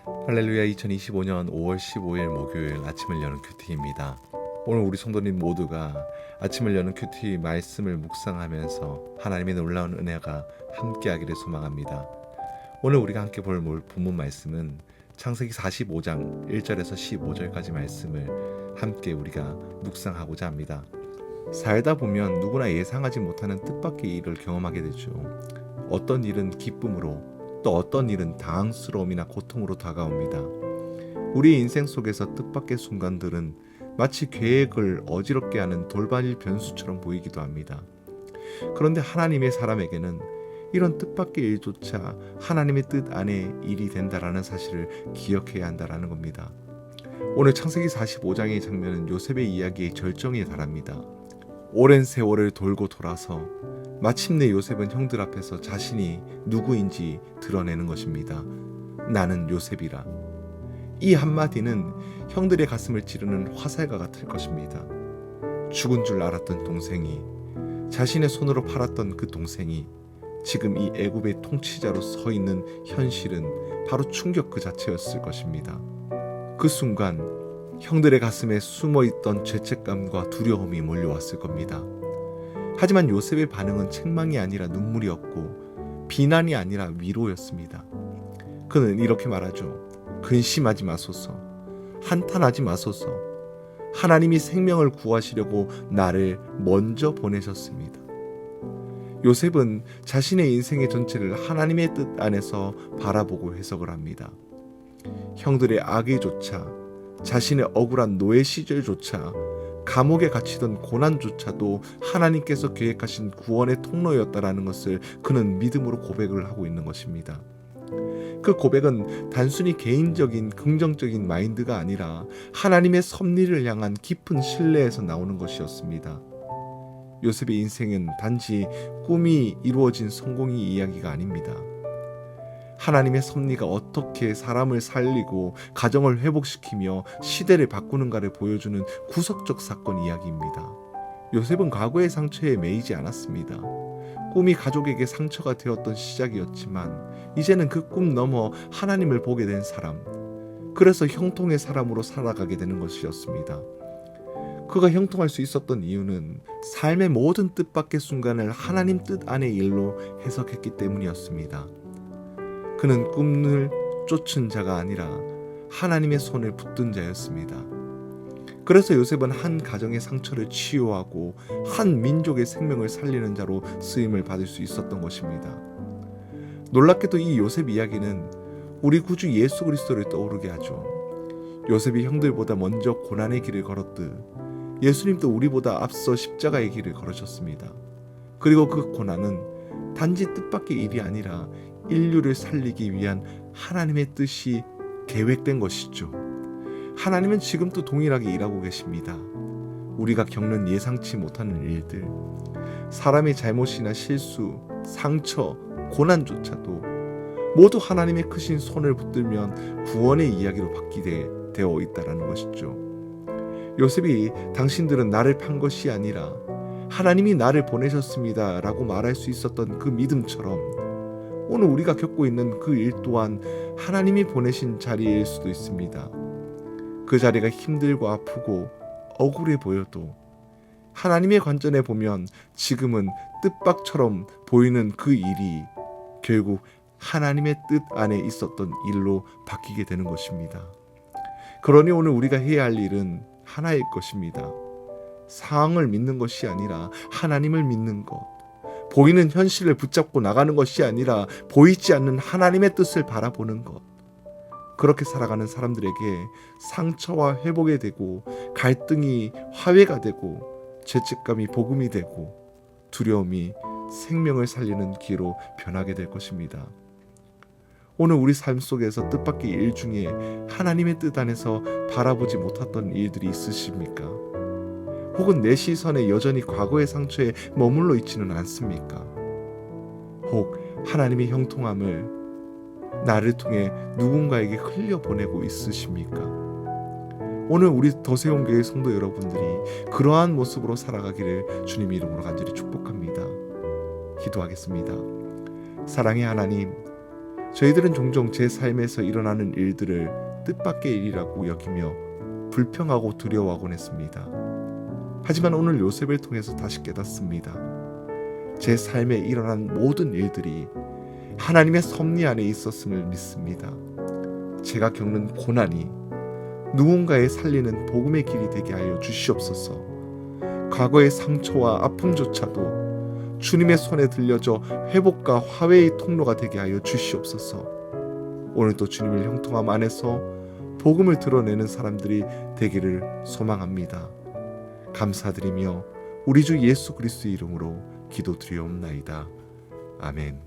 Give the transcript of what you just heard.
할렐루야. 2025년 5월 15일 목요일 아침을 여는 큐티입니다. 오늘 우리 성도님 모두가 아침을 여는 큐티 말씀을 묵상하면서 하나님의 놀라운 은혜가 함께하기를 소망합니다. 오늘 우리가 함께 볼 본문 말씀은 창세기 45장 1절에서 15절까지 말씀을 함께 우리가 묵상하고자 합니다. 살다 보면 누구나 예상하지 못하는 뜻밖의 일을 경험하게 되죠. 어떤 일은 기쁨으로, 또 어떤 일은 당황스러움이나 고통으로 다가옵니다. 우리 인생 속에서 뜻밖의 순간들은 마치 계획을 어지럽게 하는 돌발 변수처럼 보이기도 합니다. 그런데 하나님의 사람에게는 이런 뜻밖의 일조차 하나님의 뜻 안에 일이 된다라는 사실을 기억해야 한다라는 겁니다. 오늘 창세기 45장의 장면은 요셉의 이야기의 절정에 달합니다. 오랜 세월을 돌고 돌아서 마침내 요셉은 형들 앞에서 자신이 누구인지 드러내는 것입니다. 나는 요셉이라. 이 한마디는 형들의 가슴을 찌르는 화살과 같을 것입니다. 죽은 줄 알았던 동생이, 자신의 손으로 팔았던 그 동생이 지금 이 애굽의 통치자로 서 있는 현실은 바로 충격 그 자체였을 것입니다. 그 순간 형들의 가슴에 숨어있던 죄책감과 두려움이 몰려왔을 겁니다. 하지만 요셉의 반응은 책망이 아니라 눈물이었고 비난이 아니라 위로였습니다. 그는 이렇게 말하죠. 근심하지 마소서. 한탄하지 마소서. 하나님이 생명을 구하시려고 나를 먼저 보내셨습니다. 요셉은 자신의 인생의 전체를 하나님의 뜻 안에서 바라보고 해석을 합니다. 형들의 악의조차, 자신의 억울한 노예 시절조차, 감옥에 갇히던 고난조차도 하나님께서 계획하신 구원의 통로였다라는 것을 그는 믿음으로 고백을 하고 있는 것입니다. 그 고백은 단순히 개인적인 긍정적인 마인드가 아니라 하나님의 섭리를 향한 깊은 신뢰에서 나오는 것이었습니다. 요셉의 인생은 단지 꿈이 이루어진 성공의 이야기가 아닙니다. 하나님의 섭리가 어떻게 사람을 살리고 가정을 회복시키며 시대를 바꾸는가를 보여주는 구석적 사건 이야기입니다. 요셉은 과거의 상처에 매이지 않았습니다. 꿈이 가족에게 상처가 되었던 시작이었지만 이제는 그 꿈 넘어 하나님을 보게 된 사람, 그래서 형통의 사람으로 살아가게 되는 것이었습니다. 그가 형통할 수 있었던 이유는 삶의 모든 뜻밖의 순간을 하나님 뜻 안의 일로 해석했기 때문이었습니다. 그는 꿈을 쫓은 자가 아니라 하나님의 손을 붙든 자였습니다. 그래서 요셉은 한 가정의 상처를 치유하고 한 민족의 생명을 살리는 자로 쓰임을 받을 수 있었던 것입니다. 놀랍게도 이 요셉 이야기는 우리 구주 예수 그리스도를 떠오르게 하죠. 요셉이 형들보다 먼저 고난의 길을 걸었듯 예수님도 우리보다 앞서 십자가의 길을 걸으셨습니다. 그리고 그 고난은 단지 뜻밖의 일이 아니라 인류를 살리기 위한 하나님의 뜻이 계획된 것이죠. 하나님은 지금도 동일하게 일하고 계십니다. 우리가 겪는 예상치 못하는 일들, 사람의 잘못이나 실수, 상처, 고난조차도 모두 하나님의 크신 손을 붙들면 구원의 이야기로 바뀌게 되어 있다는 것이죠. 요셉이 당신들은 나를 판 것이 아니라 하나님이 나를 보내셨습니다 라고 말할 수 있었던 그 믿음처럼 오늘 우리가 겪고 있는 그 일 또한 하나님이 보내신 자리일 수도 있습니다. 그 자리가 힘들고 아프고 억울해 보여도 하나님의 관점에 보면 지금은 뜻밖처럼 보이는 그 일이 결국 하나님의 뜻 안에 있었던 일로 바뀌게 되는 것입니다. 그러니 오늘 우리가 해야 할 일은 하나일 것입니다. 상황을 믿는 것이 아니라 하나님을 믿는 것. 보이는 현실을 붙잡고 나가는 것이 아니라 보이지 않는 하나님의 뜻을 바라보는 것. 그렇게 살아가는 사람들에게 상처와 회복이 되고 갈등이 화해가 되고 죄책감이 복음이 되고 두려움이 생명을 살리는 기회로 변하게 될 것입니다. 오늘 우리 삶 속에서 뜻밖의 일 중에 하나님의 뜻 안에서 바라보지 못했던 일들이 있으십니까? 혹은 내 시선에 여전히 과거의 상처에 머물러 있지는 않습니까? 혹 하나님의 형통함을 나를 통해 누군가에게 흘려보내고 있으십니까? 오늘 우리 더세온교회 성도 여러분들이 그러한 모습으로 살아가기를 주님 이름으로 간절히 축복합니다. 기도하겠습니다. 사랑의 하나님, 저희들은 종종 제 삶에서 일어나는 일들을 뜻밖의 일이라고 여기며 불평하고 두려워하곤 했습니다. 하지만 오늘 요셉을 통해서 다시 깨닫습니다. 제 삶에 일어난 모든 일들이 하나님의 섭리 안에 있었음을 믿습니다. 제가 겪는 고난이 누군가의 살리는 복음의 길이 되게 하여 주시옵소서. 과거의 상처와 아픔조차도 주님의 손에 들려져 회복과 화해의 통로가 되게 하여 주시옵소서. 오늘도 주님을 형통함 안에서 복음을 드러내는 사람들이 되기를 소망합니다. 감사드리며 우리 주 예수 그리스도의 이름으로 기도드리옵나이다. 아멘.